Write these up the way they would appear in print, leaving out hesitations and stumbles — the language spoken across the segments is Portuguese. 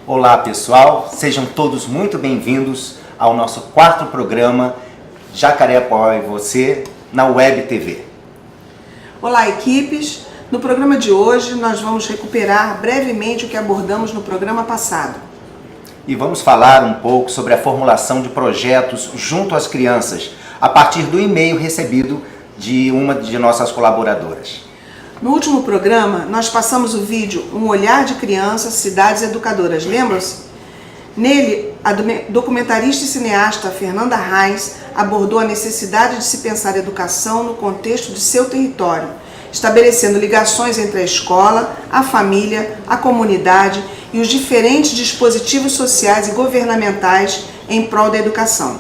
Olá pessoal, sejam todos muito bem-vindos ao nosso quarto programa Jacarepaguá e Você na Web TV. Olá equipes, no programa de hoje nós vamos recuperar brevemente o que abordamos no programa passado. E vamos falar um pouco sobre a formulação de projetos junto às crianças, a partir do e-mail recebido de uma de nossas colaboradoras. No último programa, nós passamos o vídeo Um Olhar de Crianças, Cidades Educadoras, lembram-se? Nele, a documentarista e cineasta Fernanda Reis abordou a necessidade de se pensar educação no contexto de seu território, estabelecendo ligações entre a escola, a família, a comunidade e os diferentes dispositivos sociais e governamentais em prol da educação.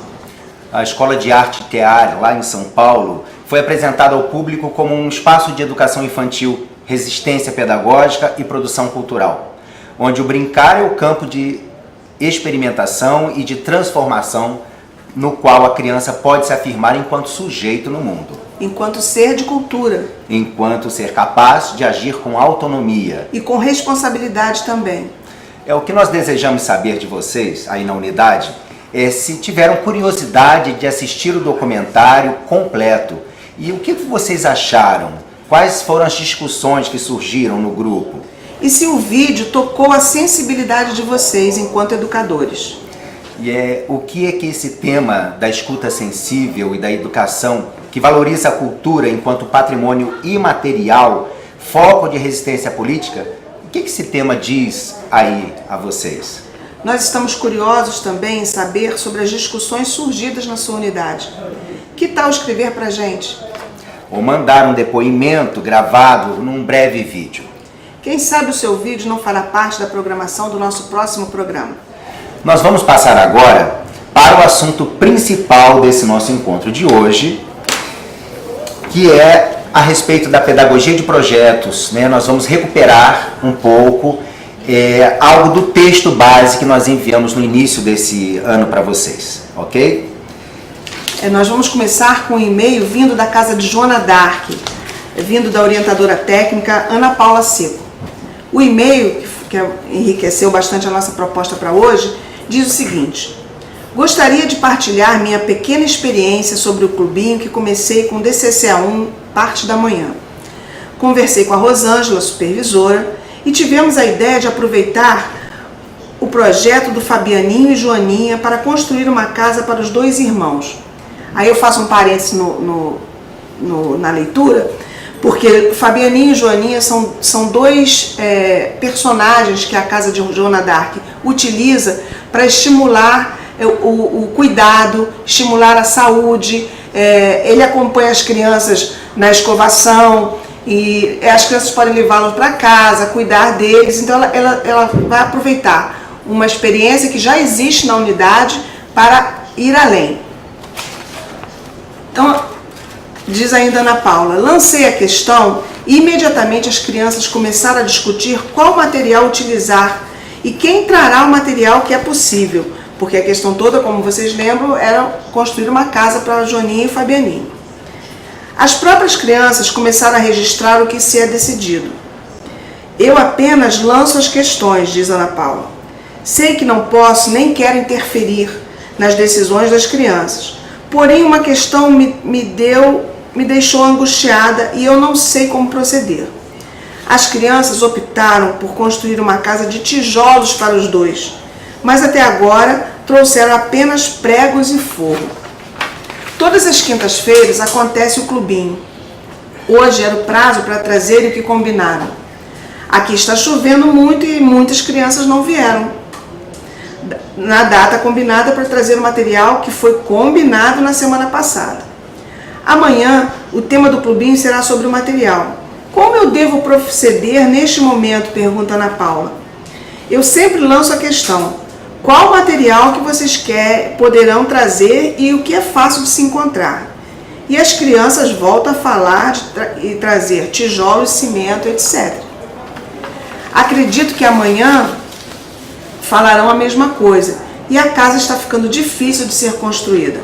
A Escola de Arte TEAR, lá em São Paulo, foi apresentada ao público como um espaço de educação infantil, resistência pedagógica e produção cultural, onde o brincar é o campo de experimentação e de transformação no qual a criança pode se afirmar enquanto sujeito no mundo. Enquanto ser de cultura. Enquanto ser capaz de agir com autonomia. E com responsabilidade também. É o que nós desejamos saber de vocês aí na unidade, se tiveram curiosidade de assistir o documentário completo. E o que vocês acharam? Quais foram as discussões que surgiram no grupo? E se o vídeo tocou a sensibilidade de vocês enquanto educadores? E o que é que esse tema da escuta sensível e da educação, que valoriza a cultura enquanto patrimônio imaterial, foco de resistência política, o que esse tema diz aí a vocês? Nós estamos curiosos também em saber sobre as discussões surgidas na sua unidade. Que tal escrever pra gente? Ou mandar um depoimento gravado num breve vídeo. Quem sabe o seu vídeo não fará parte da programação do nosso próximo programa. Nós vamos passar agora para o assunto principal desse nosso encontro de hoje, que é a respeito da pedagogia de projetos, né? Nós vamos recuperar um pouco algo do texto base que nós enviamos no início desse ano para vocês, ok? Nós vamos começar com um e-mail vindo da casa de Joana Dark, vindo da orientadora técnica Ana Paula Seco. O e-mail, que enriqueceu bastante a nossa proposta para hoje, diz o seguinte: gostaria de partilhar minha pequena experiência sobre o clubinho que comecei com DCCA1, parte da manhã. Conversei com a Rosângela, supervisora, e tivemos a ideia de aproveitar o projeto do Fabianinho e Joaninha para construir uma casa para os dois irmãos. Aí eu faço um parênteses na leitura, porque Fabianinho e Joaninha são dois personagens que a casa de Joana Dark utiliza para estimular o cuidado, estimular a saúde. Ele acompanha as crianças na escovação e as crianças podem levá-los para casa, cuidar deles. Então ela vai aproveitar uma experiência que já existe na unidade para ir além. Então, diz ainda Ana Paula, lancei a questão e imediatamente as crianças começaram a discutir qual material utilizar e quem trará o material que é possível, porque a questão toda, como vocês lembram, era construir uma casa para a Joaninha e Fabianinho. As próprias crianças começaram a registrar o que se é decidido. Eu apenas lanço as questões, diz Ana Paula. Sei que não posso nem quero interferir nas decisões das crianças, porém uma questão me deixou angustiada e eu não sei como proceder. As crianças optaram por construir uma casa de tijolos para os dois, mas até agora trouxeram apenas pregos e forro. Todas as quintas-feiras acontece o clubinho. Hoje era o prazo para trazerem o que combinaram. Aqui está chovendo muito e muitas crianças não vieram na data combinada para trazer o material que foi combinado na semana passada. Amanhã, o tema do clubinho será sobre o material. Como eu devo proceder neste momento? Pergunta Ana Paula. Eu sempre lanço a questão: qual material que vocês poderão trazer e o que é fácil de se encontrar? E as crianças voltam a falar e trazer tijolos, cimento, etc. Acredito que amanhã falarão a mesma coisa e a casa está ficando difícil de ser construída.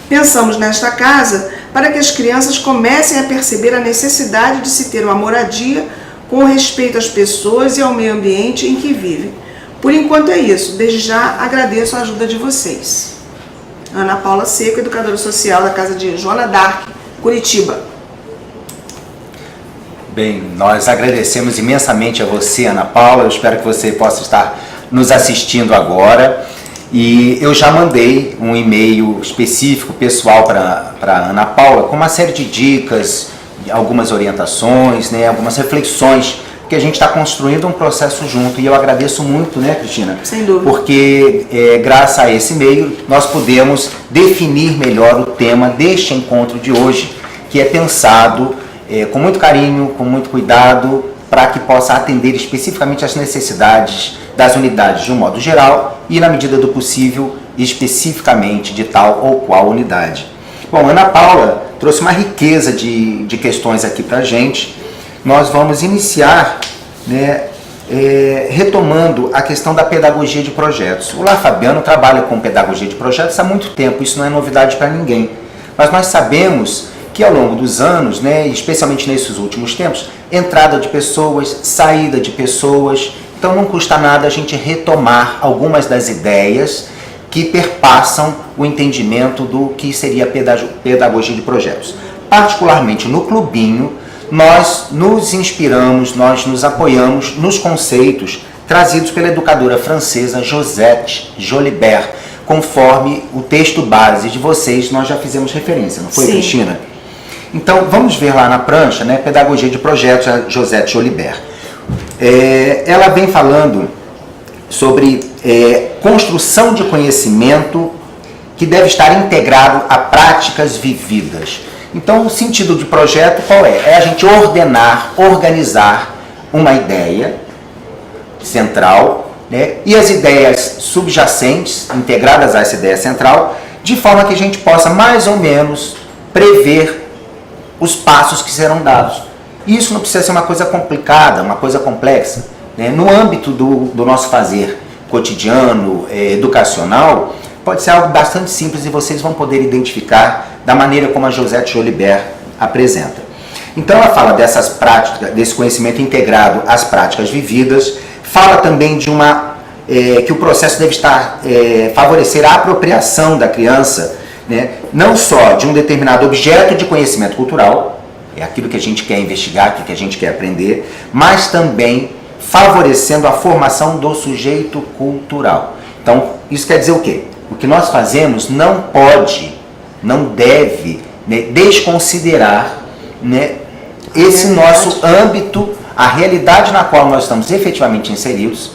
Pensamos nesta casa para que as crianças comecem a perceber a necessidade de se ter uma moradia com respeito às pessoas e ao meio ambiente em que vivem. Por enquanto é isso. Desde já agradeço a ajuda de vocês. Ana Paula Seco, educadora social da Casa de Joana d'Arc, Curitiba. Bem, nós agradecemos imensamente a você, Ana Paula. Eu espero que você possa estar nos assistindo agora. E eu já mandei um e-mail específico, pessoal, para Ana Paula, com uma série de dicas, algumas orientações, né, algumas reflexões, porque a gente está construindo um processo junto. E eu agradeço muito, né, Cristina? Sem dúvida. Porque graças a esse e-mail nós podemos definir melhor o tema deste encontro de hoje, que é pensado com muito carinho, com muito cuidado, para que possa atender especificamente às necessidades das unidades de um modo geral e, na medida do possível, especificamente de tal ou qual unidade. Bom, Ana Paula trouxe uma riqueza de questões aqui para a gente. Nós vamos iniciar, né, retomando a questão da pedagogia de projetos. O Lar Fabiano trabalha com pedagogia de projetos há muito tempo, isso não é novidade para ninguém. Mas nós sabemos que ao longo dos anos, né, especialmente nesses últimos tempos, entrada de pessoas, saída de pessoas, então não custa nada a gente retomar algumas das ideias que perpassam o entendimento do que seria pedagogia de projetos. Particularmente no Clubinho, nós nos inspiramos, nós nos apoiamos nos conceitos trazidos pela educadora francesa Josette Jolibert, conforme o texto base de vocês, nós já fizemos referência, não foi, Sim. Cristina? Então, vamos ver lá na prancha, né, Pedagogia de Projetos, a Josette Jolibert. Ela vem falando sobre construção de conhecimento que deve estar integrado a práticas vividas. Então, o sentido de projeto qual é? É a gente ordenar, organizar uma ideia central, né, e as ideias subjacentes, integradas a essa ideia central, de forma que a gente possa mais ou menos prever os passos que serão dados. Isso não precisa ser uma coisa complicada, uma coisa complexa, né? No âmbito do nosso fazer cotidiano, educacional, pode ser algo bastante simples e vocês vão poder identificar da maneira como a Josette Jolibert apresenta. Então ela fala dessas práticas, desse conhecimento integrado às práticas vividas, fala também de que o processo deve favorecer a apropriação da criança, né, não só de um determinado objeto de conhecimento cultural, é aquilo que a gente quer investigar, aquilo que a gente quer aprender, mas também favorecendo a formação do sujeito cultural. Então, isso quer dizer o quê? O que nós fazemos não pode, não deve, né, desconsiderar, né, esse nosso âmbito, a realidade na qual nós estamos efetivamente inseridos.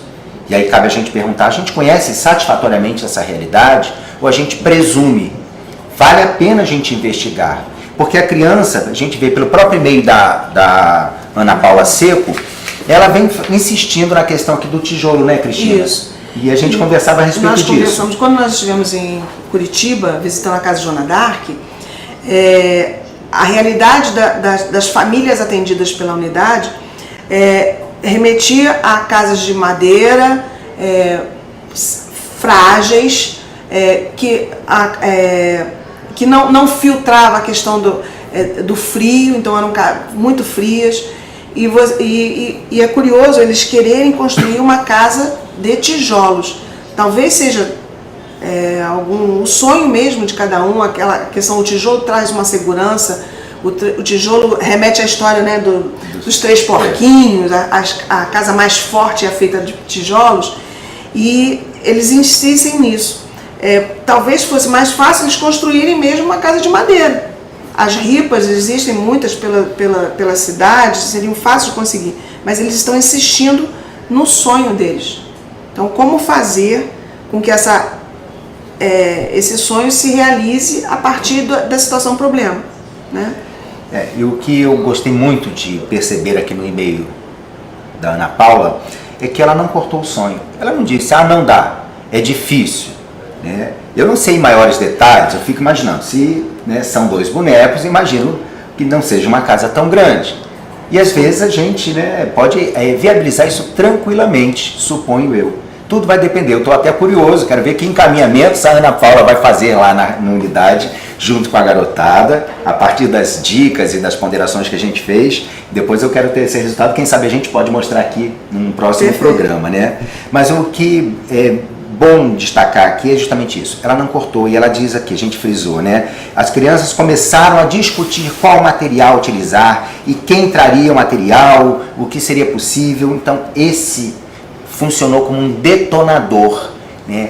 E aí cabe a gente perguntar, a gente conhece satisfatoriamente essa realidade ou a gente presume? Vale a pena a gente investigar, porque a criança, a gente vê pelo próprio e-mail da Ana Paula Seco, ela vem insistindo na questão aqui do tijolo, né, Cristina? Isso. E a gente conversava a respeito disso. Nós conversamos, quando nós estivemos em Curitiba, visitando a Casa de Joana d'Arc, a realidade das famílias atendidas pela unidade remetia a casas de madeira, frágeis, que não filtrava a questão do frio, então eram muito frias, e é curioso eles quererem construir uma casa de tijolos. Talvez seja um sonho mesmo de cada um, aquela questão, o tijolo traz uma segurança, o tijolo remete à história, né, dos três porquinhos, a casa mais forte é feita de tijolos, e eles insistem nisso. Talvez fosse mais fácil eles construírem mesmo uma casa de madeira. As ripas existem muitas pela cidade, seriam fáceis de conseguir, mas eles estão insistindo no sonho deles. Então, como fazer com que esse sonho se realize a partir da situação problema, né? E o que eu gostei muito de perceber aqui no e-mail da Ana Paula é que ela não cortou o sonho. Ela não disse, não dá, é difícil, né? Eu não sei maiores detalhes, eu fico imaginando, se, né, são 2 bonecos, imagino que não seja uma casa tão grande. E às vezes a gente, né, pode viabilizar isso tranquilamente, suponho eu. tudo vai depender. Eu estou até curioso, quero ver que encaminhamentos a Ana Paula vai fazer lá na unidade, junto com a garotada, a partir das dicas e das ponderações que a gente fez. Depois eu quero ter esse resultado, quem sabe a gente pode mostrar aqui num próximo programa, né? Mas o que é bom destacar aqui é justamente isso. Ela não cortou e ela diz aqui, a gente frisou, né? As crianças começaram a discutir qual material utilizar e quem traria o material, o que seria possível. Então, esse funcionou como um detonador, né?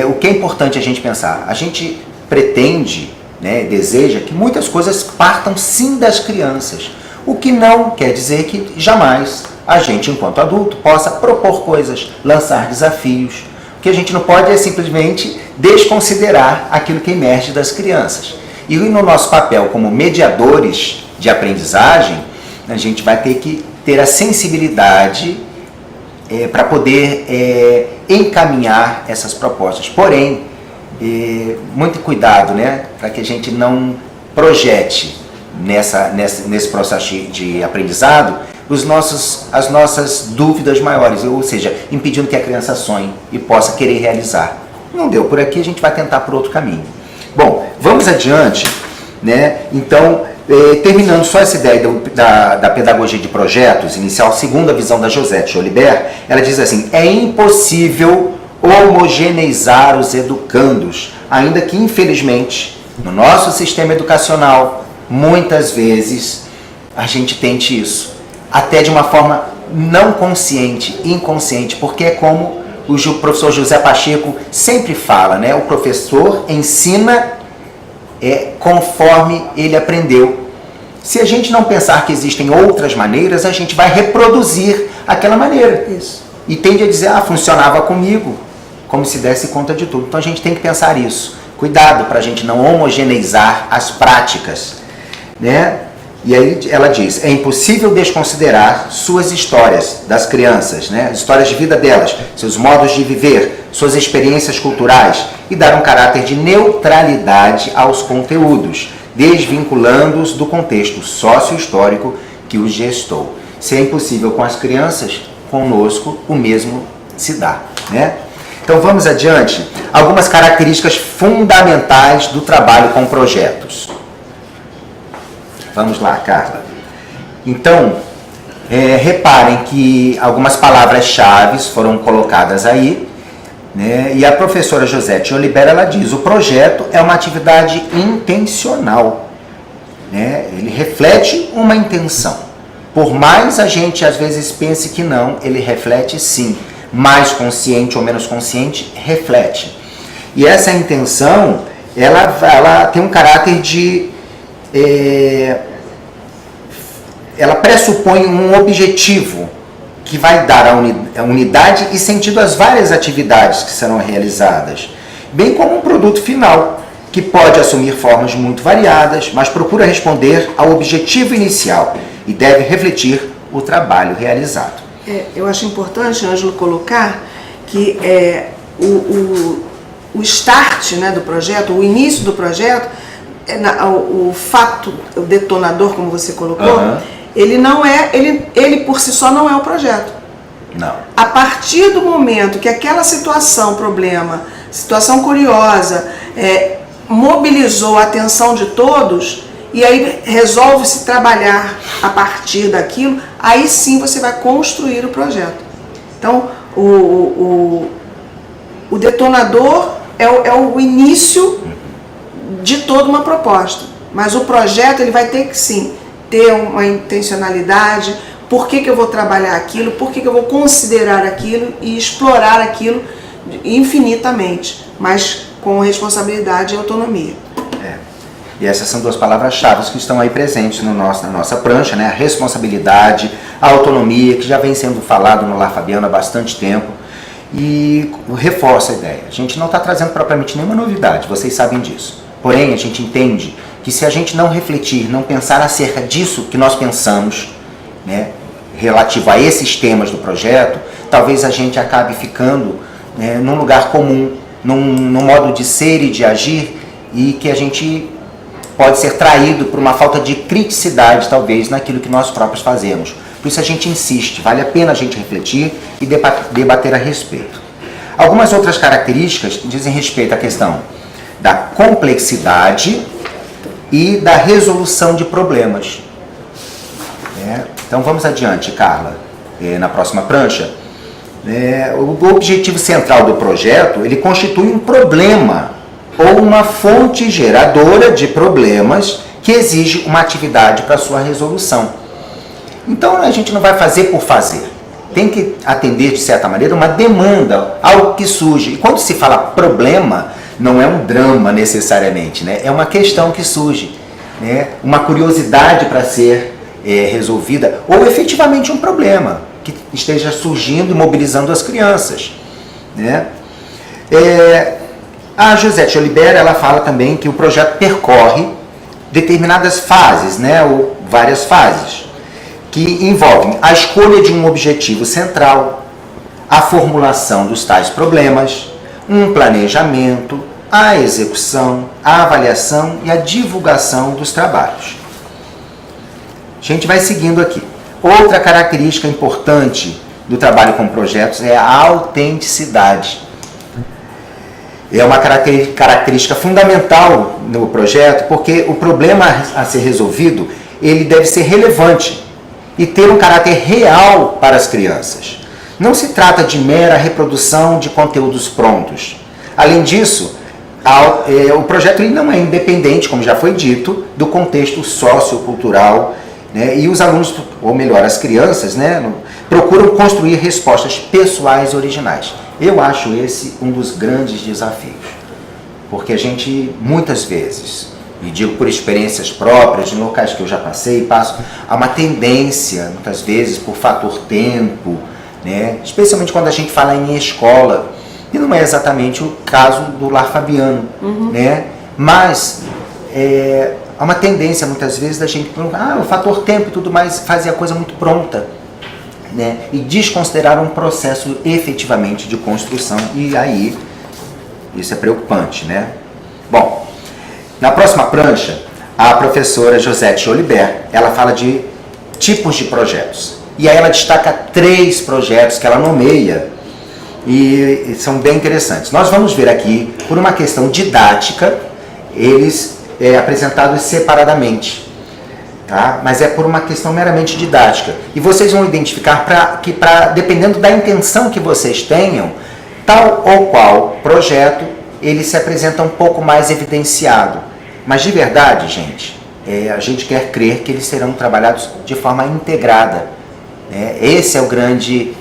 O que é importante a gente pensar? A gente pretende, né, deseja que muitas coisas partam sim das crianças, o que não quer dizer que jamais a gente, enquanto adulto, possa propor coisas, lançar desafios. O que a gente não pode é simplesmente desconsiderar aquilo que emerge das crianças. E no nosso papel como mediadores de aprendizagem, a gente vai ter que ter a sensibilidade para poder encaminhar essas propostas. Porém, muito cuidado, né, para que a gente não projete nesse processo de aprendizado as nossas dúvidas maiores, ou seja, impedindo que a criança sonhe e possa querer realizar. Não deu por aqui, a gente vai tentar por outro caminho. Bom, vamos adiante, né? Então, terminando só essa ideia da pedagogia de projetos inicial, segundo a visão da Josette Jolibert, ela diz assim: é impossível homogeneizar os educandos, ainda que, infelizmente, no nosso sistema educacional, muitas vezes, a gente tente isso, até de uma forma não consciente, inconsciente, porque é como o professor José Pacheco sempre fala, né? O professor ensina conforme ele aprendeu. Se a gente não pensar que existem outras maneiras, a gente vai reproduzir aquela maneira. Isso. E tende a dizer, funcionava comigo, como se desse conta de tudo. Então a gente tem que pensar isso. Cuidado para a gente não homogeneizar as práticas, né? E aí ela diz, é impossível desconsiderar suas histórias das crianças, né? As histórias de vida delas, seus modos de viver, suas experiências culturais e dar um caráter de neutralidade aos conteúdos, desvinculando-os do contexto sócio-histórico que os gestou. Se é impossível com as crianças, conosco o mesmo se dá, né? Então vamos adiante. Algumas características fundamentais do trabalho com projetos. Vamos lá, Carla. Então, reparem que algumas palavras-chave foram colocadas aí, né? E a professora Josette Jolibert, ela diz, o projeto é uma atividade intencional, né? Ele reflete uma intenção. Por mais a gente às vezes pense que não, ele reflete sim. Mais consciente ou menos consciente, reflete. E essa intenção, ela tem um caráter de... ela pressupõe um objetivo que vai dar a unidade e sentido às várias atividades que serão realizadas, bem como um produto final, que pode assumir formas muito variadas, mas procura responder ao objetivo inicial e deve refletir o trabalho realizado. Eu acho importante, Ângelo, colocar que o start, né, do projeto, o início do projeto, o fato, o detonador, como você colocou, ele não ele por si só não é o projeto. Não. A partir do momento que aquela situação, problema, situação curiosa, mobilizou a atenção de todos, e aí resolve-se trabalhar a partir daquilo, aí sim você vai construir o projeto. Então, o detonador é o início de toda uma proposta, mas o projeto ele vai ter que sim ter uma intencionalidade, por que eu vou trabalhar aquilo, por que eu vou considerar aquilo e explorar aquilo infinitamente, mas com responsabilidade e autonomia. E essas são duas palavras-chave que estão aí presentes na nossa prancha, né? A responsabilidade, a autonomia, que já vem sendo falado no Lar Fabiano há bastante tempo. E reforça a ideia. A gente não está trazendo propriamente nenhuma novidade, vocês sabem disso. Porém, a gente entende que se a gente não refletir, não pensar acerca disso que nós pensamos, né, relativo a esses temas do projeto, talvez a gente acabe ficando, né, num lugar comum, num modo de ser e de agir, e que a gente pode ser traído por uma falta de criticidade, talvez, naquilo que nós próprios fazemos. Por isso a gente insiste, vale a pena a gente refletir e debater a respeito. Algumas outras características dizem respeito à questão da complexidade e da resolução de problemas. Então vamos adiante, Carla, na próxima prancha. O objetivo central do projeto, ele constitui um problema ou uma fonte geradora de problemas que exige uma atividade para sua resolução. Então a gente não vai fazer por fazer. Tem que atender, de certa maneira, uma demanda, algo que surge. E quando se fala problema, não é um drama necessariamente, né? É uma questão que surge, né? Uma curiosidade para ser resolvida, ou efetivamente um problema que esteja surgindo e mobilizando as crianças, né? A Josette Olibera, ela fala também que o projeto percorre determinadas fases, né? Ou várias fases, que envolvem a escolha de um objetivo central, a formulação dos tais problemas, um planejamento, a execução, a avaliação e a divulgação dos trabalhos. A gente vai seguindo aqui. Outra característica importante do trabalho com projetos é a autenticidade. É uma característica fundamental no projeto, porque o problema a ser resolvido, ele deve ser relevante e ter um caráter real para as crianças. Não se trata de mera reprodução de conteúdos prontos. Além disso, o projeto ele não é independente, como já foi dito, do contexto sociocultural, né? E os alunos, ou melhor, as crianças, né, procuram construir respostas pessoais e originais. Eu acho esse um dos grandes desafios, porque a gente, muitas vezes, e digo por experiências próprias, em locais que eu já passei e passo, há uma tendência, muitas vezes, por fator tempo, né? Especialmente quando a gente fala em escola, e não é exatamente o caso do Lar Fabiano, né? Mas há uma tendência, muitas vezes, da gente o fator tempo e tudo mais, fazer a coisa muito pronta, né? E desconsiderar um processo efetivamente de construção, e aí isso é preocupante, né? Bom, na próxima prancha, a professora Josette Olibert, ela fala de tipos de projetos. E aí ela destaca 3 projetos que ela nomeia e são bem interessantes. Nós vamos ver aqui, por uma questão didática, eles apresentados separadamente, tá? Mas é por uma questão meramente didática. E vocês vão identificar que, dependendo da intenção que vocês tenham, tal ou qual projeto, ele se apresenta um pouco mais evidenciado. Mas de verdade, gente, a gente quer crer que eles serão trabalhados de forma integrada. Esse é o grande,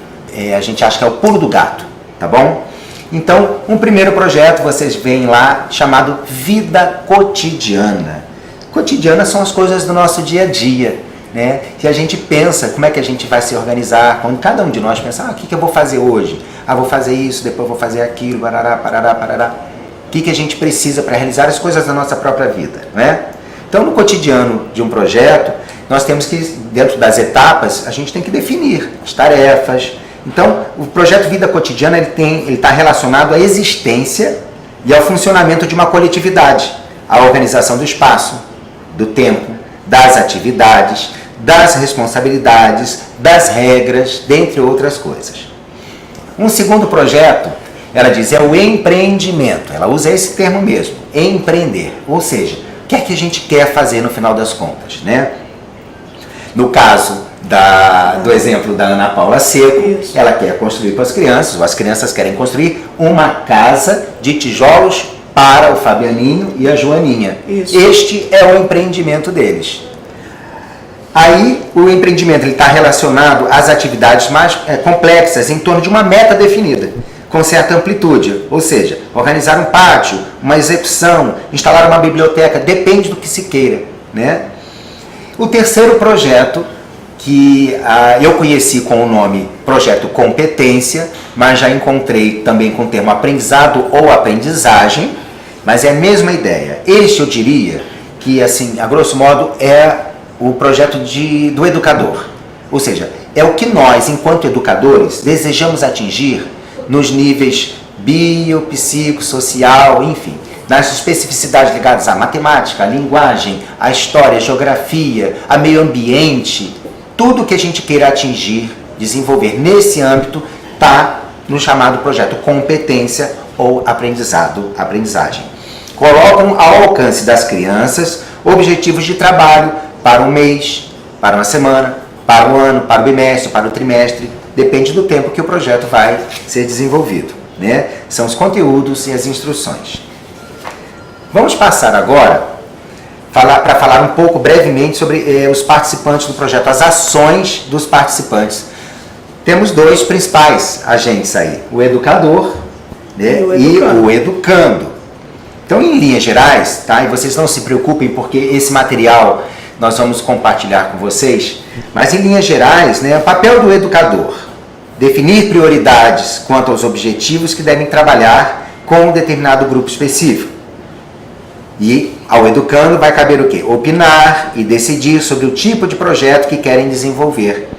a gente acha que é o pulo do gato, tá bom? Então, um primeiro projeto, vocês veem lá, chamado Vida Cotidiana. Cotidiana são as coisas do nosso dia a dia, né? Que a gente pensa, como é que a gente vai se organizar, quando cada um de nós pensa, o que eu vou fazer hoje? Vou fazer isso, depois vou fazer aquilo, parará, parará, parará. O que a gente precisa para realizar as coisas da nossa própria vida, né? Então, no cotidiano de um projeto, nós temos que, dentro das etapas, a gente tem que definir as tarefas. Então, o projeto Vida Cotidiana, ele está relacionado à existência e ao funcionamento de uma coletividade, à organização do espaço, do tempo, das atividades, das responsabilidades, das regras, dentre outras coisas. Um segundo projeto, ela diz, é o empreendimento. Ela usa esse termo mesmo, empreender. Ou seja, o que é que a gente quer fazer no final das contas, né? No caso do exemplo da Ana Paula Seco, ela quer construir para as crianças, ou as crianças querem construir uma casa de tijolos para o Fabianinho e a Joaninha. Isso. Este é o empreendimento deles. Aí o empreendimento está relacionado às atividades mais complexas em torno de uma meta definida, com certa amplitude, ou seja, organizar um pátio, uma execução, instalar uma biblioteca, depende do que se queira, né? O terceiro projeto, que eu conheci com o nome Projeto Competência, mas já encontrei também com o termo aprendizado ou aprendizagem, mas é a mesma ideia. Este eu diria que, assim, a grosso modo, é o projeto do educador. Ou seja, é o que nós, enquanto educadores, desejamos atingir nos níveis bio, psico, social, enfim, nas especificidades ligadas à matemática, à linguagem, à história, à geografia, ao meio ambiente. Tudo que a gente queira atingir, desenvolver nesse âmbito, está no chamado projeto competência ou aprendizagem. Colocam ao alcance das crianças objetivos de trabalho para um mês, para uma semana, para o ano, para o bimestre, para o trimestre, depende do tempo que o projeto vai ser desenvolvido, né? São os conteúdos e as instruções. Vamos passar agora para falar um pouco brevemente sobre os participantes do projeto, as ações dos participantes. Temos dois principais agentes aí, o educador, né, e o educando. Então, em linhas gerais, tá? E vocês não se preocupem porque esse material nós vamos compartilhar com vocês, mas em linhas gerais, né, o papel do educador, definir prioridades quanto aos objetivos que devem trabalhar com um determinado grupo específico. E ao educando vai caber o quê? Opinar e decidir sobre o tipo de projeto que querem desenvolver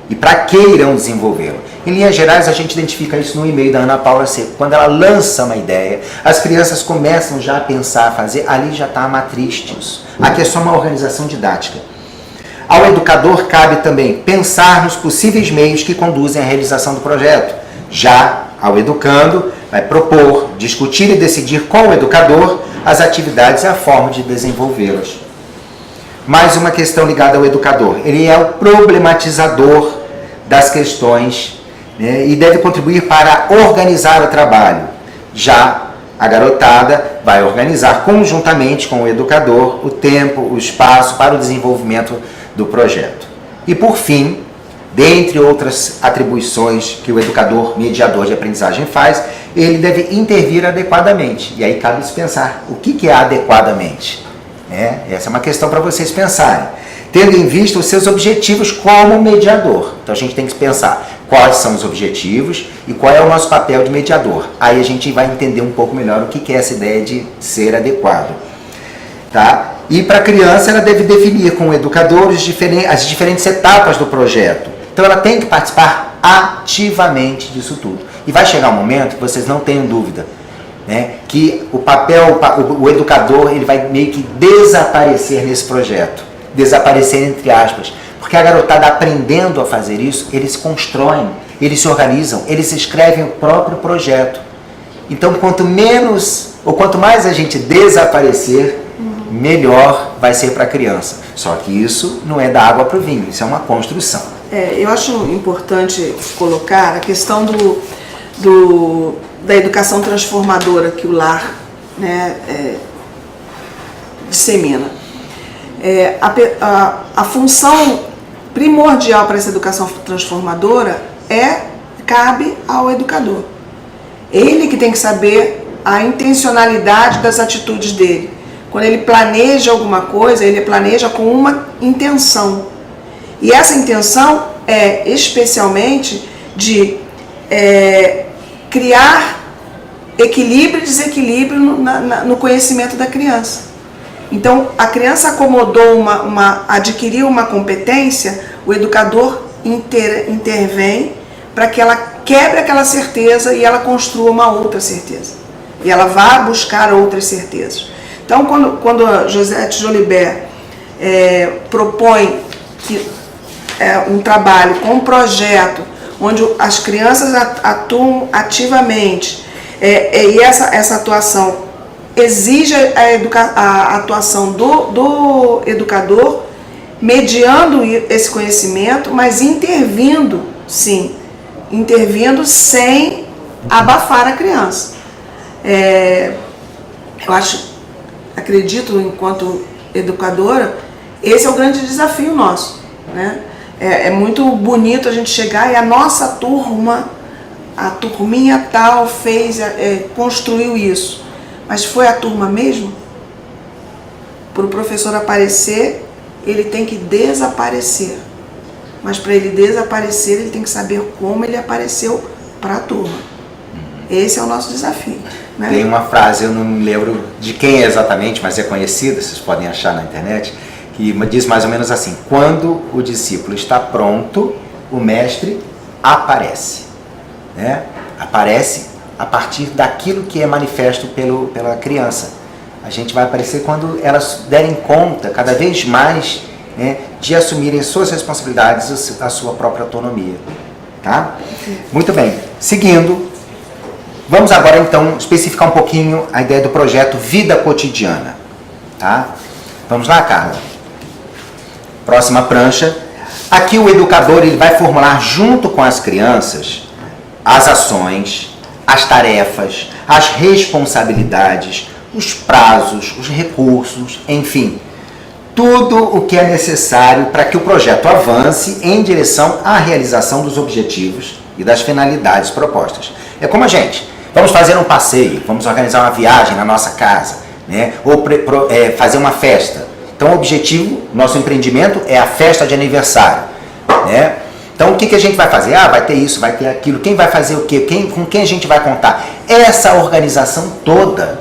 e para que irão desenvolvê-lo. Em linhas gerais, a gente identifica isso no e-mail da Ana Paula Seco. Quando ela lança uma ideia, as crianças começam já a pensar, a fazer, ali já está a matriz disso. Aqui é só uma organização didática. Ao educador cabe também pensar nos possíveis meios que conduzem à realização do projeto. Já ao educando, vai propor, discutir e decidir com o educador as atividades e a forma de desenvolvê-las. Mais uma questão ligada ao educador. Ele é o problematizador das questões, né, e deve contribuir para organizar o trabalho. Já a garotada vai organizar conjuntamente com o educador o tempo, o espaço para o desenvolvimento do projeto. E por fim, dentre outras atribuições que o educador mediador de aprendizagem faz, ele deve intervir adequadamente. E aí cabe se pensar, o que é adequadamente? Essa é uma questão para vocês pensarem. Tendo em vista os seus objetivos como mediador. Então a gente tem que pensar quais são os objetivos e qual é o nosso papel de mediador. Aí a gente vai entender um pouco melhor o que é essa ideia de ser adequado. Tá? E para a criança ela deve definir com o educador as diferentes etapas do projeto. Então ela tem que participar ativamente disso tudo. E vai chegar um momento que vocês não tenham dúvida, né, que o educador ele vai meio que desaparecer nesse projeto. Desaparecer entre aspas. Porque a garotada aprendendo a fazer isso, eles constroem, eles se organizam, eles escrevem o próprio projeto. Então quanto mais a gente desaparecer, melhor vai ser para a criança. Só que isso não é da água para o vinho, isso é uma construção. Eu acho importante colocar a questão da educação transformadora que o lar, né, dissemina. A função primordial para essa educação transformadora cabe ao educador. Ele que tem que saber a intencionalidade das atitudes dele. Quando ele planeja alguma coisa, ele planeja com uma intenção. E essa intenção é especialmente de criar equilíbrio e desequilíbrio no conhecimento da criança. Então, a criança acomodou adquiriu uma competência, o educador intervém para que ela quebre aquela certeza e ela construa uma outra certeza. E ela vá buscar outras certezas. Então, quando a Josette Jolibert propõe um trabalho com um projeto onde as crianças atuam ativamente e essa atuação exige a atuação do educador, mediando esse conhecimento, mas intervindo sem abafar a criança. Acredito, enquanto educadora, esse é o grande desafio nosso, né? É muito bonito a gente chegar e a nossa turma, a turminha tal construiu isso. Mas foi a turma mesmo? Para o professor aparecer, ele tem que desaparecer. Mas para ele desaparecer, ele tem que saber como ele apareceu para a turma. Esse é o nosso desafio, né? Tem uma frase, eu não me lembro de quem é exatamente, mas é conhecida, vocês podem achar na internet, que diz mais ou menos assim: quando o discípulo está pronto, o mestre aparece. Né? Aparece a partir daquilo que é manifesto pela criança. A gente vai aparecer quando elas derem conta, cada vez mais, né, de assumirem suas responsabilidades, a sua própria autonomia. Tá? Muito bem. Seguindo, Vamos agora, então, especificar um pouquinho a ideia do projeto Vida Cotidiana. Tá? Vamos lá, Carla? Próxima prancha. Aqui o educador ele vai formular junto com as crianças as ações, as tarefas, as responsabilidades, os prazos, os recursos, enfim, tudo o que é necessário para que o projeto avance em direção à realização dos objetivos e das finalidades propostas. É como a gente, vamos fazer um passeio, vamos organizar uma viagem na nossa casa, né? Ou fazer uma festa. Então o objetivo, nosso empreendimento é a festa de aniversário, né? Então o que a gente vai fazer? Ah, vai ter isso, vai ter aquilo, quem vai fazer o quê? Com quem a gente vai contar? Essa organização toda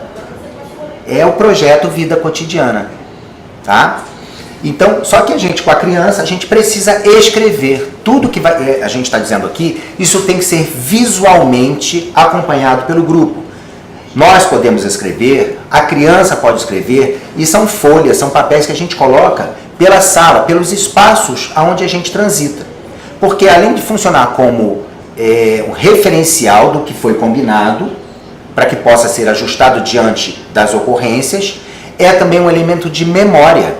é o projeto Vida Cotidiana, tá? Então, só que a gente com a criança, a gente precisa escrever tudo que a gente está dizendo aqui, isso tem que ser visualmente acompanhado pelo grupo. Nós podemos escrever, a criança pode escrever, e são folhas, são papéis que a gente coloca pela sala, pelos espaços onde a gente transita. Porque além de funcionar como um referencial do que foi combinado, para que possa ser ajustado diante das ocorrências, é também um elemento de memória,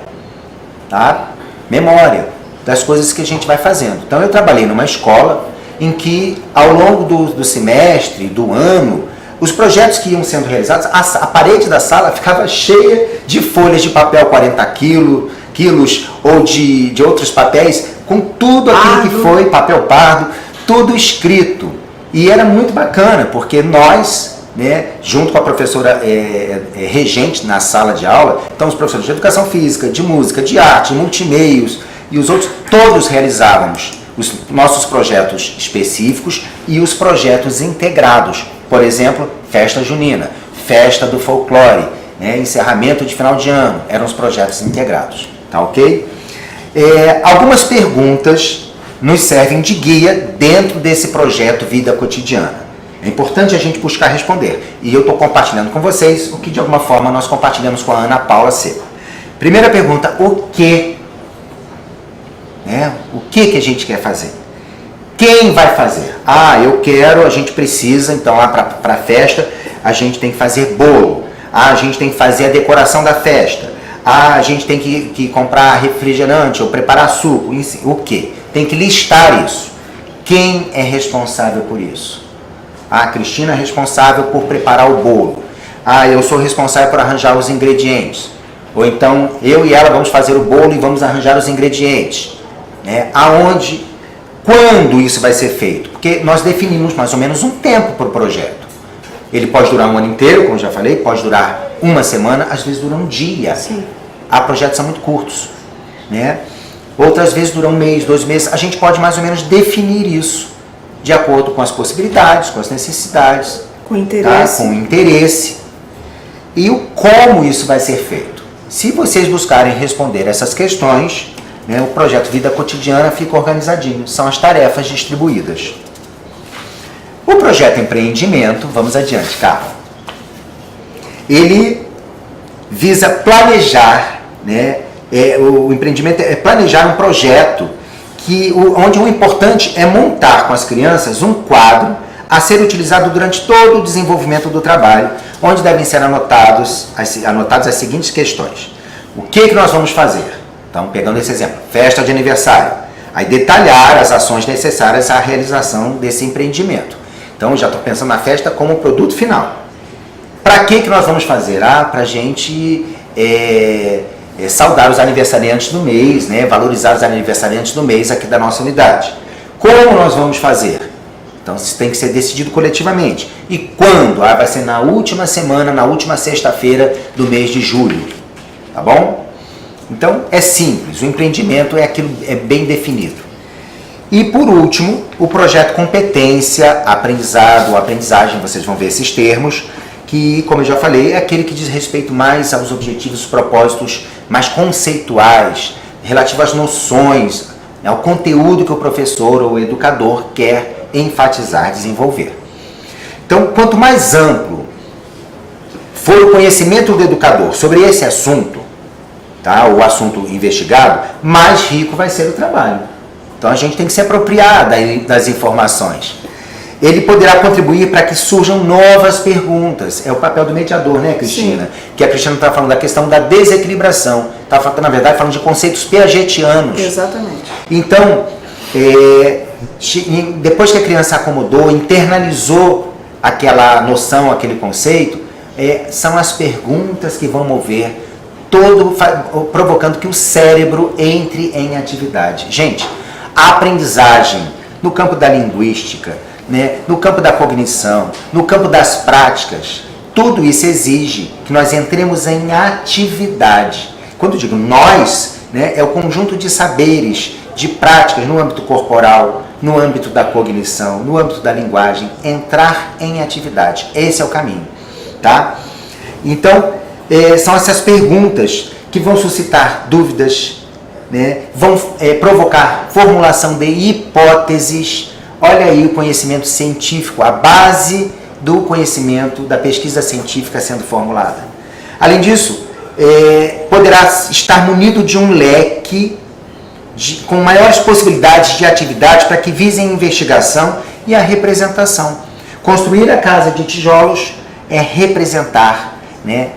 tá? Memória das coisas que a gente vai fazendo. Então eu trabalhei numa escola em que ao longo do semestre, do ano, os projetos que iam sendo realizados, a parede da sala ficava cheia de folhas de papel 40 quilos ou de outros papéis, com tudo aquilo que foi, papel pardo, tudo escrito. E era muito bacana, porque nós, né, junto com a professora regente na sala de aula, então os professores de educação física, de música, de arte, multimeios e os outros, todos realizávamos os nossos projetos específicos e os projetos integrados. Por exemplo, festa junina, festa do folclore, né, encerramento de final de ano, eram os projetos integrados, tá ok? Algumas perguntas nos servem de guia dentro desse projeto Vida Cotidiana. É importante a gente buscar responder. E eu estou compartilhando com vocês o que de alguma forma nós compartilhamos com a Ana Paula Seco. Primeira pergunta, o que? Né? O que a gente quer fazer? Quem vai fazer? Ah, eu quero, a gente precisa, então lá para a festa, a gente tem que fazer bolo. Ah, a gente tem que fazer a decoração da festa. Ah, a gente tem que comprar refrigerante ou preparar suco. O que? Tem que listar isso. Quem é responsável por isso? Ah, a Cristina é responsável por preparar o bolo. Ah, eu sou responsável por arranjar os ingredientes. Ou então, eu e ela vamos fazer o bolo e vamos arranjar os ingredientes. Né? Aonde, quando isso vai ser feito? Porque nós definimos mais ou menos um tempo para o projeto. Ele pode durar um ano inteiro, como já falei, pode durar uma semana, às vezes dura um dia. Sim. Há projetos que são muito curtos, né? Outras vezes duram um mês, 2 meses. A gente pode mais ou menos definir isso de acordo com as possibilidades, com as necessidades, com interesse. Tá? Com interesse. E o como isso vai ser feito. Se vocês buscarem responder essas questões, né, o projeto Vida Cotidiana fica organizadinho. São as tarefas distribuídas. O projeto Empreendimento, vamos adiante, Carla. Ele visa planejar, né, o empreendimento é planejar um projeto onde o importante é montar com as crianças um quadro a ser utilizado durante todo o desenvolvimento do trabalho, onde devem ser anotadas as seguintes questões. O que nós vamos fazer? Então, pegando esse exemplo, festa de aniversário. Aí detalhar as ações necessárias à realização desse empreendimento. Então, já estou pensando na festa como produto final. Para que nós vamos fazer? Para a gente saudar os aniversariantes do mês, né? Valorizar os aniversariantes do mês aqui da nossa unidade. Como nós vamos fazer? Então, isso tem que ser decidido coletivamente. E quando? Vai ser na última semana, na última sexta-feira do mês de julho. Tá bom? Então, é simples. O empreendimento é bem definido. E, por último, o projeto Competência, Aprendizado, Aprendizagem, vocês vão ver esses termos, que, como eu já falei, é aquele que diz respeito mais aos objetivos, propósitos mais conceituais, relativo às noções, ao conteúdo que o professor ou o educador quer enfatizar, desenvolver. Então, quanto mais amplo for o conhecimento do educador sobre esse assunto, tá, o assunto investigado, mais rico vai ser o trabalho. Então, a gente tem que se apropriar das informações. ele poderá contribuir para que surjam novas perguntas. É o papel do mediador, né, Cristina? Sim. Que a Cristina está falando da questão da desequilibração. Está, na verdade, falando de conceitos piagetianos. Exatamente. Então, depois que a criança acomodou, internalizou aquela noção, aquele conceito, são as perguntas que vão mover provocando que o cérebro entre em atividade. Gente, a aprendizagem no campo da linguística, né, no campo da cognição, no campo das práticas, tudo isso exige que nós entremos em atividade. Quando eu digo nós, né, é o conjunto de saberes, de práticas no âmbito corporal, no âmbito da cognição, no âmbito da linguagem, entrar em atividade. Esse é o caminho, tá? Então, são essas perguntas que vão suscitar dúvidas, né? Vão provocar formulação de hipóteses. Olha aí o conhecimento científico, a base do conhecimento da pesquisa científica sendo formulada. Além disso, poderá estar munido de um leque com maiores possibilidades de atividade para que visem a investigação e a representação. Construir a casa de tijolos é representar, né,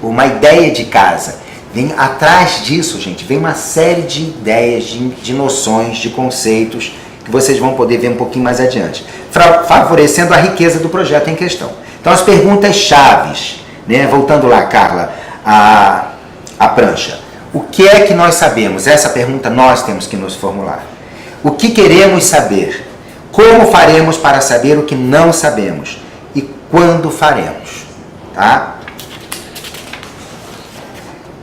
uma ideia de casa. Vem atrás disso, gente, vem uma série de ideias, de noções, de conceitos que vocês vão poder ver um pouquinho mais adiante, favorecendo a riqueza do projeto em questão. Então, as perguntas chaves, né, voltando lá, Carla, a prancha. O que é que nós sabemos? Essa pergunta nós temos que nos formular. O que queremos saber? Como faremos para saber o que não sabemos? E quando faremos? Tá?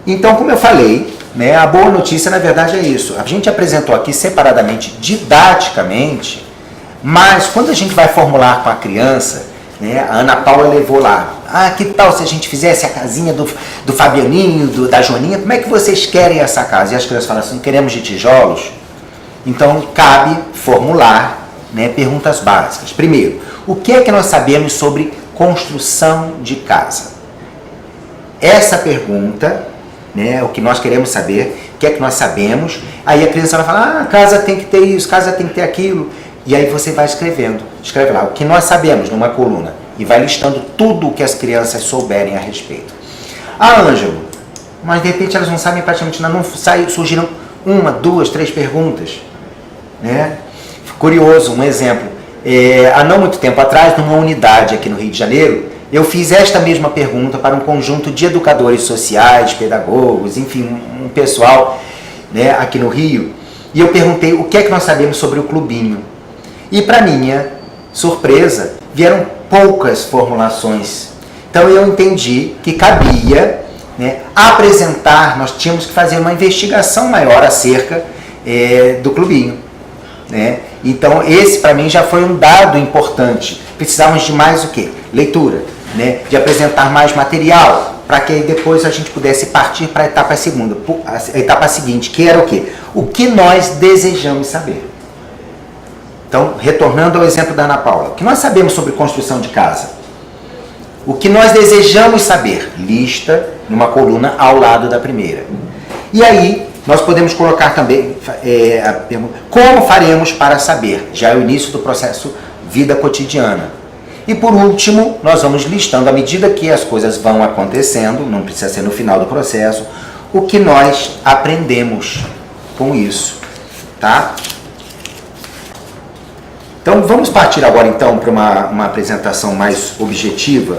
Então, como eu falei, né, a boa notícia, na verdade, é isso. A gente apresentou aqui separadamente, didaticamente, mas quando a gente vai formular com a criança, né, a Ana Paula levou lá. Que tal se a gente fizesse a casinha do Fabianinho, da Joaninha? Como é que vocês querem essa casa? E as crianças falam assim, queremos de tijolos. Então, cabe formular, né, perguntas básicas. Primeiro, o que é que nós sabemos sobre construção de casa? Essa pergunta, né, o que nós queremos saber, o que é que nós sabemos, aí a criança vai falar, casa tem que ter isso, casa tem que ter aquilo, e aí você vai escrevendo, escreve lá, o que nós sabemos numa coluna, e vai listando tudo o que as crianças souberem a respeito. Ângelo, mas de repente elas não sabem praticamente nada, surgiram 1, 2, 3 perguntas, né? Curioso, um exemplo, há não muito tempo atrás, numa unidade aqui no Rio de Janeiro, eu fiz esta mesma pergunta para um conjunto de educadores sociais, pedagogos, enfim, um pessoal, né, aqui no Rio, e eu perguntei o que é que nós sabemos sobre o clubinho. E para minha surpresa, vieram poucas formulações. Então eu entendi que cabia, né, apresentar, nós tínhamos que fazer uma investigação maior acerca do clubinho, né? Então esse para mim já foi um dado importante. Precisávamos de mais o quê? Leitura, né? De apresentar mais material, para que depois a gente pudesse partir para a etapa seguinte, que era o quê? O que nós desejamos saber. Então, retornando ao exemplo da Ana Paula, o que nós sabemos sobre construção de casa? O que nós desejamos saber? Lista numa coluna ao lado da primeira. E aí, nós podemos colocar também a pergunta, como faremos para saber? Já é o início do processo vida cotidiana. E por último, nós vamos listando, à medida que as coisas vão acontecendo, não precisa ser no final do processo, o que nós aprendemos com isso, tá? Então, vamos partir agora, então, para uma apresentação mais objetiva,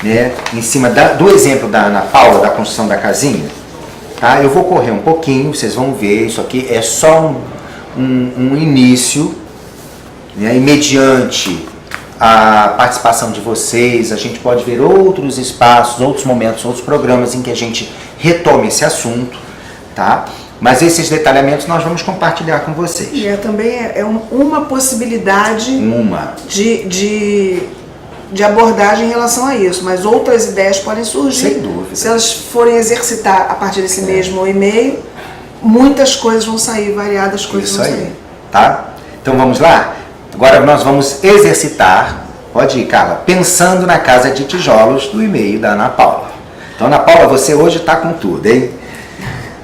né, em cima do exemplo da Ana Paula, da construção da casinha. Tá? Eu vou correr um pouquinho, vocês vão ver, isso aqui é só um início, né, e mediante a participação de vocês, a gente pode ver outros espaços, outros momentos, outros programas em que a gente retome esse assunto, tá? Mas esses detalhamentos nós vamos compartilhar com vocês. E também uma possibilidade de abordagem em relação a isso, mas outras ideias podem surgir. Sem dúvida. Se elas forem exercitar a partir desse mesmo e-mail, muitas coisas vão sair, variadas coisas vão sair. Tá? Então vamos lá? Agora nós vamos exercitar, pode ir, Carla, pensando na casa de tijolos do e-mail da Ana Paula. Então, Ana Paula, você hoje está com tudo, hein?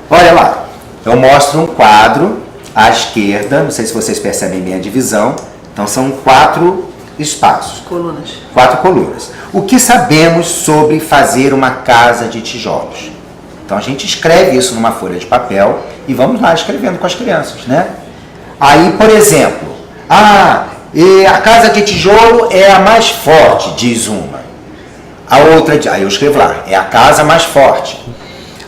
Olha lá. Eu mostro um quadro à esquerda, não sei se vocês percebem bem a divisão, Então são 4 espaços. Colunas. 4 colunas. O que sabemos sobre fazer uma casa de tijolos? Então a gente escreve isso numa folha de papel e vamos lá escrevendo com as crianças, né? Aí, por exemplo, a casa de tijolo é a mais forte, diz uma. A outra, aí eu escrevo lá, é a casa mais forte.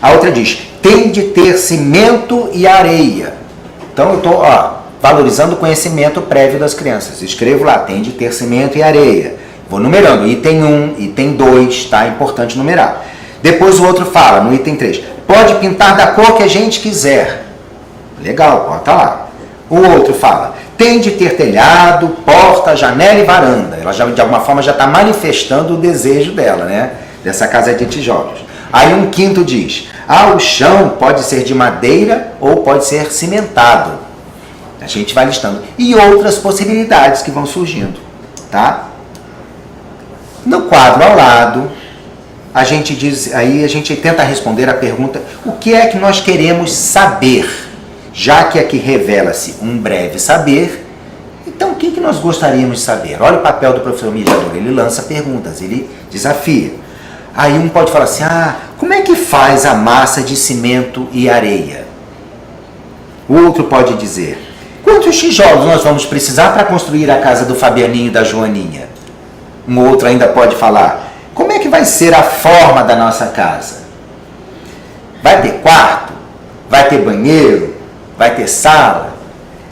A outra diz, tem de ter cimento e areia. Então eu estou valorizando o conhecimento prévio das crianças. Escrevo lá, tem de ter cimento e areia. Vou numerando, item 1, item 2, tá? É importante numerar. Depois o outro fala, no item 3, pode pintar da cor que a gente quiser. Legal, bota lá. O outro fala, tem de ter telhado, porta, janela e varanda. Ela já, de alguma forma já está manifestando o desejo dela, né? Dessa casa de tijolos. Aí um quinto diz, o chão pode ser de madeira ou pode ser cimentado. A gente vai listando. E outras possibilidades que vão surgindo, tá? No quadro ao lado, a gente diz, aí a gente tenta responder a pergunta, o que é que nós queremos saber? Já que aqui revela-se um breve saber, então o que nós gostaríamos de saber? Olha o papel do professor mediador, ele lança perguntas, ele desafia. Aí um pode falar assim, como é que faz a massa de cimento e areia? O outro pode dizer, quantos tijolos nós vamos precisar para construir a casa do Fabianinho e da Joaninha? Um outro ainda pode falar, como é que vai ser a forma da nossa casa? Vai ter quarto? Vai ter banheiro? Vai ter sala?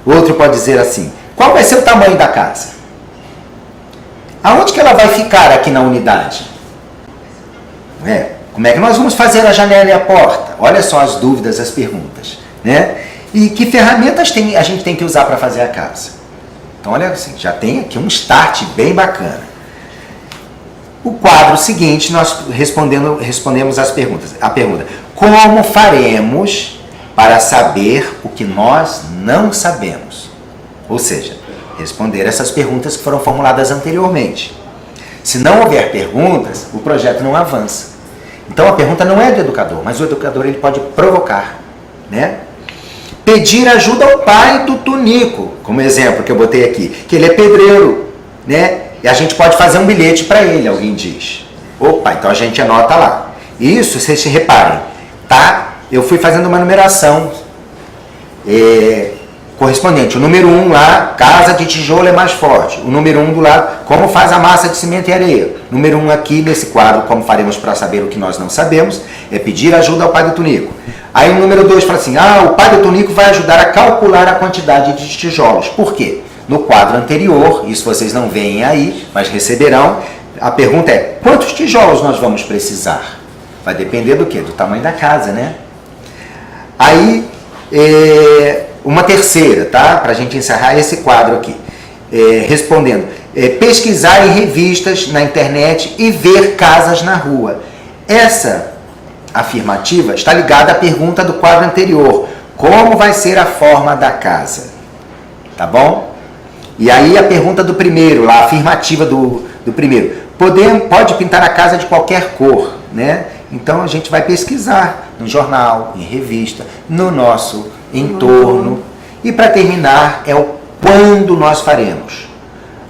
O outro pode dizer assim, qual vai ser o tamanho da casa? Aonde que ela vai ficar aqui na unidade? Como é que nós vamos fazer a janela e a porta? Olha só as dúvidas, as perguntas, né? E que ferramentas a gente tem que usar para fazer a casa? Então, olha assim, já tem aqui um start bem bacana. O quadro seguinte, nós respondemos as perguntas. A pergunta, como faremos para saber o que nós não sabemos? Ou seja, responder essas perguntas que foram formuladas anteriormente. Se não houver perguntas, o projeto não avança. Então a pergunta não é do educador, mas o educador ele pode provocar, né? Pedir ajuda ao pai do Tunico, como exemplo que eu botei aqui, que ele é pedreiro, né? E a gente pode fazer um bilhete para ele, alguém diz. Opa, então a gente anota lá. Isso, vocês se reparem, tá? Eu fui fazendo uma numeração correspondente. O número 1 lá, casa de tijolo é mais forte. O número 1 do lado, como faz a massa de cimento e areia. Número 1 aqui nesse quadro, como faremos para saber o que nós não sabemos, é pedir ajuda ao pai do Tunico. Aí o número 2 fala assim, o pai do Tunico vai ajudar a calcular a quantidade de tijolos. Por quê? No quadro anterior, isso vocês não veem aí, mas receberão, a pergunta é, quantos tijolos nós vamos precisar? Vai depender do quê? Do tamanho da casa, né? Aí, uma terceira, tá? Para a gente encerrar esse quadro aqui. Respondendo, pesquisar em revistas na internet e ver casas na rua. Essa afirmativa está ligada à pergunta do quadro anterior. Como vai ser a forma da casa? Tá bom? E aí a pergunta do primeiro, a afirmativa do primeiro. Pode pintar a casa de qualquer cor, né? Então a gente vai pesquisar no jornal, em revista, no nosso entorno. E para terminar é o quando nós faremos.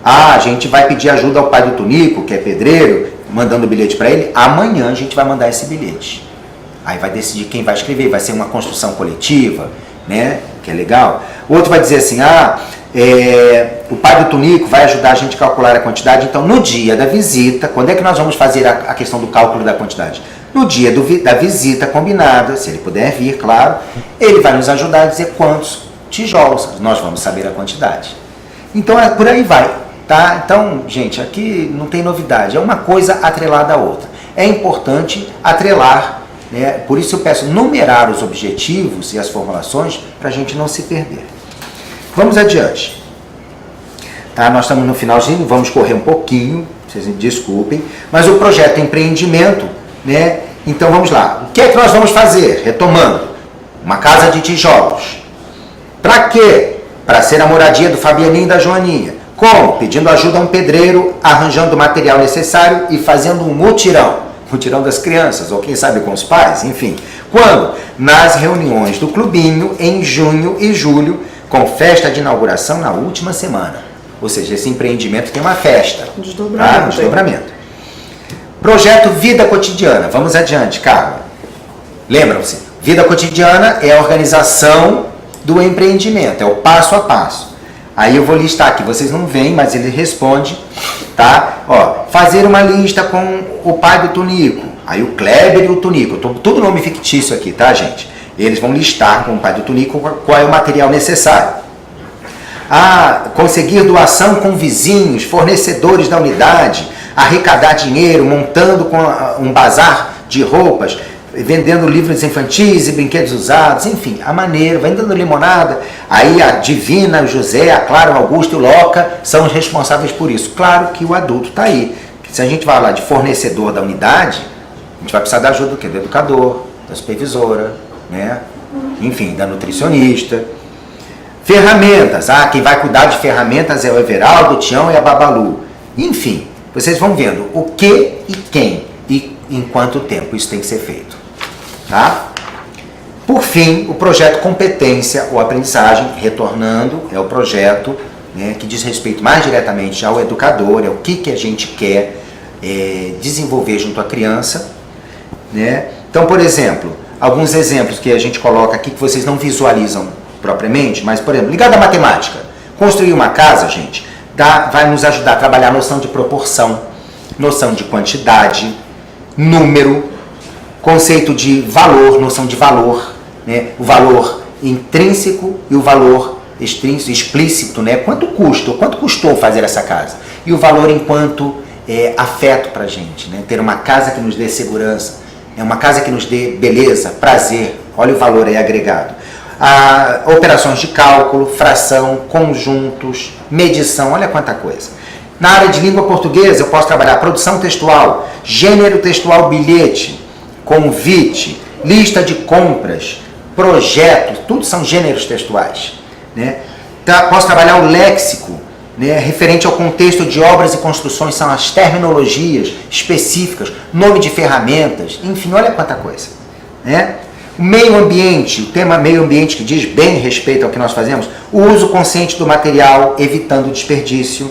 A gente vai pedir ajuda ao pai do Tunico, que é pedreiro, mandando o bilhete para ele. Amanhã a gente vai mandar esse bilhete. Aí vai decidir quem vai escrever, vai ser uma construção coletiva, né? Que é legal. O outro vai dizer assim, o pai do Tunico vai ajudar a gente a calcular a quantidade. Então, no dia da visita, quando é que nós vamos fazer a questão do cálculo da quantidade? No dia da visita combinada, se ele puder vir, claro, ele vai nos ajudar a dizer quantos tijolos, nós vamos saber a quantidade. Então, por aí vai, tá? Então, gente, aqui não tem novidade, é uma coisa atrelada à outra. É importante atrelar, né? Por isso eu peço numerar os objetivos e as formulações para a gente não se perder. Vamos adiante. Tá? Nós estamos no finalzinho, vamos correr um pouquinho, vocês me desculpem, mas o projeto empreendimento, né? Então vamos lá. O que é que nós vamos fazer? Retomando, uma casa de tijolos. Para quê? Para ser a moradia do Fabianinho e da Joaninha. Como? Pedindo ajuda a um pedreiro, arranjando o material necessário e fazendo um mutirão. Mutirão das crianças, ou quem sabe com os pais, enfim. Quando? Nas reuniões do clubinho, em junho e julho, com festa de inauguração na última semana. Ou seja, esse empreendimento tem uma festa. Desdobramento. Tá? Desdobramento. Projeto Vida Cotidiana. Vamos adiante, Carla. Lembram-se, vida cotidiana é a organização do empreendimento, é o passo a passo. Aí eu vou listar aqui, vocês não veem, mas ele responde, tá? Ó, fazer uma lista com o pai do Tonico. Aí o Kleber e o Tonico, tudo nome fictício aqui, tá, gente? Eles vão listar com o pai do Tonico qual é o material necessário. Conseguir doação com vizinhos, fornecedores da unidade, arrecadar dinheiro, montando com um bazar de roupas, vendendo livros infantis e brinquedos usados, enfim, a maneira, vendendo limonada. Aí a Divina, o José, a Clara, o Augusto e o Loca são os responsáveis por isso. Claro que o adulto está aí. Se a gente vai lá de fornecedor da unidade, a gente vai precisar da ajuda do quê? Do educador, da supervisora, né? Enfim, da nutricionista. Ferramentas. Quem vai cuidar de ferramentas é o Everaldo, o Tião e a Babalu. Enfim, vocês vão vendo o que e quem e em quanto tempo isso tem que ser feito. Tá? Por fim, o projeto Competência ou Aprendizagem, retornando, é o projeto, né, que diz respeito mais diretamente ao educador, é o que a gente quer desenvolver junto à criança. Né? Então, por exemplo, alguns exemplos que a gente coloca aqui que vocês não visualizam propriamente, mas, por exemplo, ligado à matemática. Construir uma casa, gente, vai nos ajudar a trabalhar a noção de proporção, noção de quantidade, número, conceito de valor, noção de valor, né? O valor intrínseco e o valor explícito, né? Quanto custou fazer essa casa? E o valor enquanto afeto pra gente, né? Ter uma casa que nos dê segurança, uma casa que nos dê beleza, prazer, olha o valor aí agregado. Operações de cálculo, fração, conjuntos, medição, olha quanta coisa. Na área de língua portuguesa eu posso trabalhar produção textual, gênero textual bilhete, convite, lista de compras, projetos, tudo são gêneros textuais. Né? Posso trabalhar o léxico, né, referente ao contexto de obras e construções, são as terminologias específicas, nome de ferramentas, enfim, olha quanta coisa. Né? O meio ambiente, o tema meio ambiente que diz bem respeito ao que nós fazemos, o uso consciente do material, evitando o desperdício,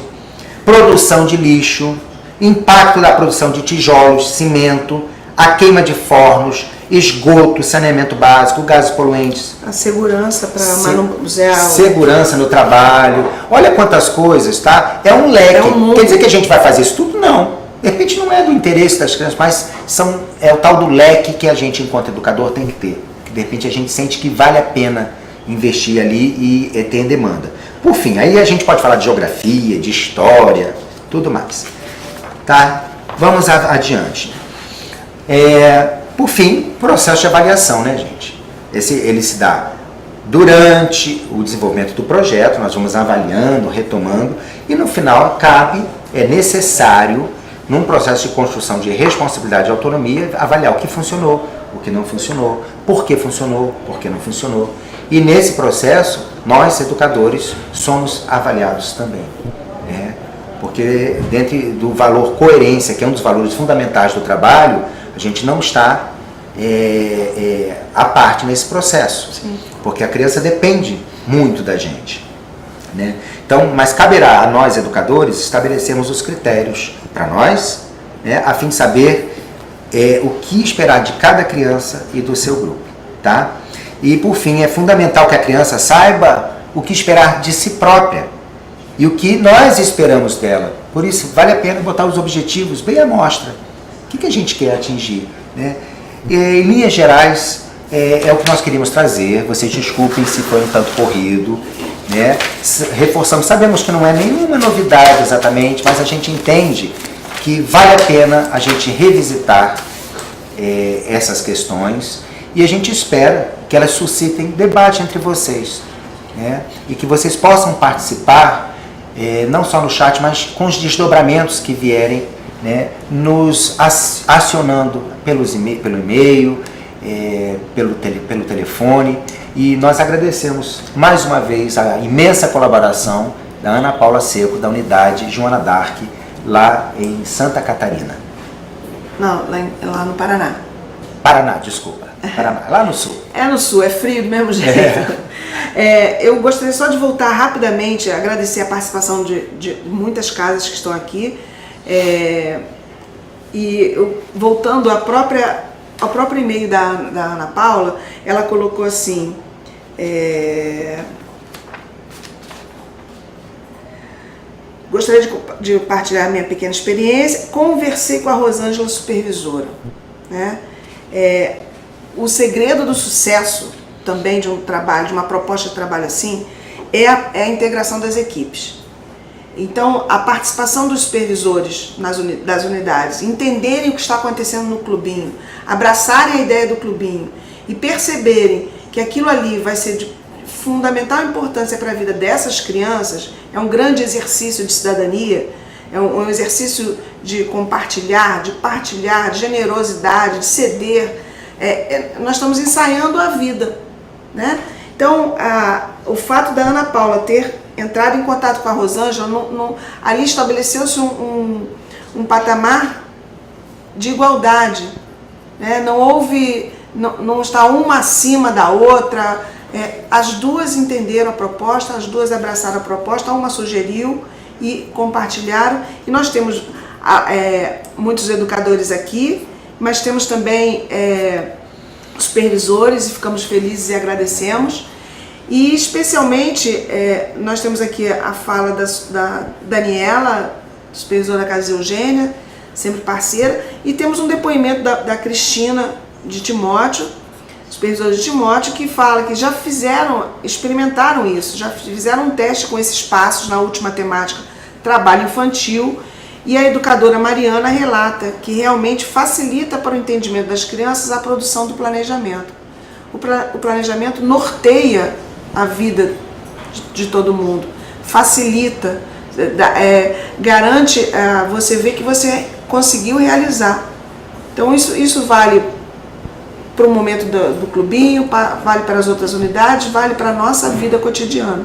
produção de lixo, impacto da produção de tijolos, cimento, a queima de fornos, esgoto, saneamento básico, gases poluentes. A segurança para manusear. Segurança no trabalho. Olha quantas coisas, tá? É um leque. Quer dizer que a gente vai fazer isso tudo? Não. De repente não é do interesse das crianças, mas é o tal do leque que a gente, enquanto educador, tem que ter. De repente a gente sente que vale a pena investir ali e ter demanda. Por fim, aí a gente pode falar de geografia, de história, tudo mais. Tá? Vamos adiante. Por fim, processo de avaliação, né, gente? Ele se dá durante o desenvolvimento do projeto, nós vamos avaliando, retomando, e no final é necessário, num processo de construção de responsabilidade e autonomia, avaliar o que funcionou, o que não funcionou, por que funcionou, por que não funcionou. E nesse processo, nós, educadores, somos avaliados também. Né? Porque dentro do valor coerência, que é um dos valores fundamentais do trabalho, a gente não está à parte nesse processo. Sim. Porque a criança depende muito da gente. Né? Então, mas caberá a nós, educadores, estabelecermos os critérios para nós, né, a fim de saber o que esperar de cada criança e do seu grupo. Tá? E, por fim, é fundamental que a criança saiba o que esperar de si própria e o que nós esperamos dela. Por isso, vale a pena botar os objetivos bem à mostra. O que a gente quer atingir? Né? Em linhas gerais, é o que nós queríamos trazer. Vocês desculpem se foi um tanto corrido. Né? Reforçamos, sabemos que não é nenhuma novidade exatamente, mas a gente entende que vale a pena a gente revisitar essas questões e a gente espera que elas suscitem debate entre vocês, né? E que vocês possam participar não só no chat, mas com os desdobramentos que vierem, né? Nos acionando pelo e-mail, pelo telefone. E nós agradecemos mais uma vez a imensa colaboração da Ana Paula Seco, da unidade Joana d'Arc, lá em Santa Catarina. Não, lá no Paraná. Paraná, desculpa. Paraná, lá no sul. É no sul, é frio do mesmo jeito. Eu gostaria só de voltar rapidamente, agradecer a participação de muitas casas que estão aqui. Voltando ao próprio e-mail da Ana Paula, ela colocou assim: gostaria de partilhar minha pequena experiência. Conversei com a Rosângela, supervisora, né? O segredo do sucesso também de um trabalho, de uma proposta de trabalho assim, é a integração das equipes. Então, a participação dos supervisores das unidades, entenderem o que está acontecendo no clubinho, abraçarem a ideia do clubinho e perceberem que aquilo ali vai ser de fundamental importância para a vida dessas crianças, é um grande exercício de cidadania, é um exercício de compartilhar, de partilhar, de generosidade, de ceder. Nós estamos ensaiando a vida, né? Então, o fato da Ana Paula ter entrado em contato com a Rosângela, ali estabeleceu-se um patamar de igualdade, né? Não está uma acima da outra. As duas entenderam a proposta, as duas abraçaram a proposta, uma sugeriu e compartilharam. E nós temos muitos educadores aqui, mas temos também supervisores, e ficamos felizes e agradecemos. E especialmente nós temos aqui a fala da Daniela, supervisora da Casa Eugênia, sempre parceira, e temos um depoimento da Cristina de Timóteo, supervisora de Timóteo, que fala que já experimentaram isso, já fizeram um teste com esses passos na última temática, trabalho infantil, e a educadora Mariana relata que realmente facilita para o entendimento das crianças a produção do planejamento. O planejamento norteia a vida de todo mundo, facilita, garante você ver que você conseguiu realizar. Então isso vale para o momento do clubinho, vale para as outras unidades, vale para a nossa vida cotidiana.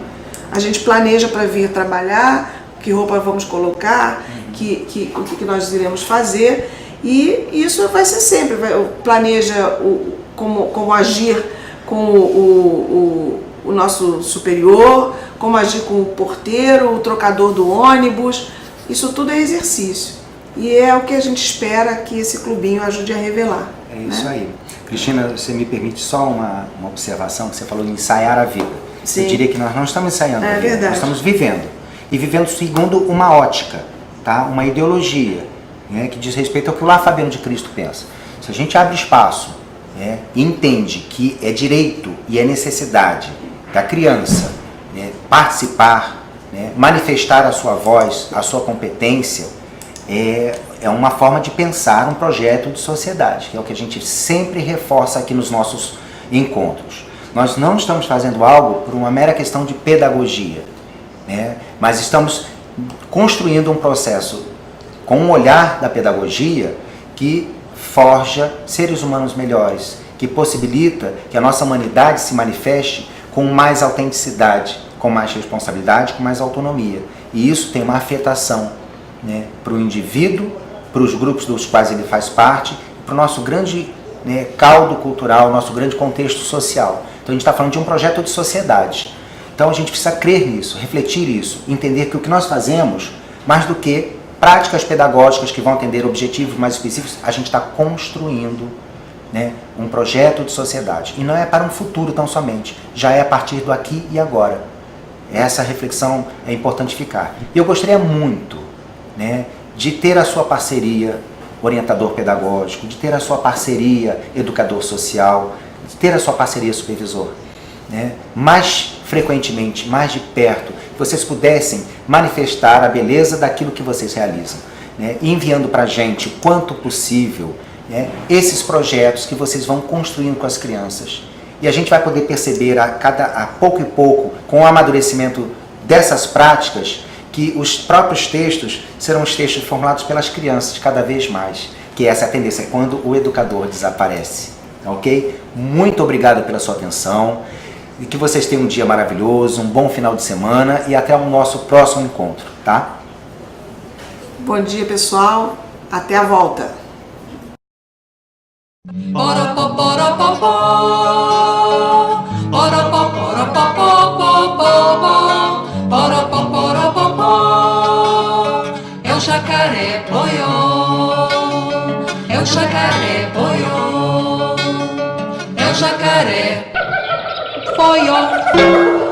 A gente planeja para vir trabalhar, que roupa vamos colocar, o que nós iremos fazer, e isso vai ser sempre. Planeja como agir com o nosso superior, como agir com o porteiro, o trocador do ônibus. Isso tudo é exercício. E é o que a gente espera que esse clubinho ajude a revelar. É isso, né? Aí. Cristina, você me permite só uma observação, que você falou em ensaiar a vida. Sim. Eu diria que nós não estamos ensaiando a vida, verdade. Nós estamos vivendo. E vivendo segundo uma ótica, tá? Uma ideologia, né? Que diz respeito ao que o Lar Fabiano de Cristo pensa. Se a gente abre espaço, né? E entende que é direito e é necessidade da criança, né? Participar, né? Manifestar a sua voz, a sua competência, é uma forma de pensar um projeto de sociedade, que é o que a gente sempre reforça aqui nos nossos encontros. Nós não estamos fazendo algo por uma mera questão de pedagogia, né? Mas estamos construindo um processo com um olhar da pedagogia que forja seres humanos melhores, que possibilita que a nossa humanidade se manifeste com mais autenticidade, com mais responsabilidade, com mais autonomia. E isso tem uma afetação, né, para o indivíduo, para os grupos dos quais ele faz parte, para o nosso grande, né, caldo cultural, nosso grande contexto social. Então a gente está falando de um projeto de sociedade. Então a gente precisa crer nisso, refletir isso, entender que o que nós fazemos, mais do que práticas pedagógicas que vão atender objetivos mais específicos, a gente está construindo, né, um projeto de sociedade. E não é para um futuro tão somente, já é a partir do aqui e agora. Essa reflexão é importante ficar. E eu gostaria muito, né, de ter a sua parceria orientador pedagógico, de ter a sua parceria educador social, de ter a sua parceria supervisor, né, mais frequentemente, mais de perto, que vocês pudessem manifestar a beleza daquilo que vocês realizam, né, enviando para a gente, quanto possível, né, esses projetos que vocês vão construindo com as crianças. E a gente vai poder perceber a pouco e pouco, com o amadurecimento dessas práticas, que os próprios textos serão os textos formulados pelas crianças cada vez mais, que essa é a tendência, é quando o educador desaparece, ok? Muito obrigado pela sua atenção, e que vocês tenham um dia maravilhoso, um bom final de semana, e até o nosso próximo encontro, tá? Bom dia, pessoal, até a volta! É o jacaré boiô, é o jacaré boiô, é o jacaré boiô.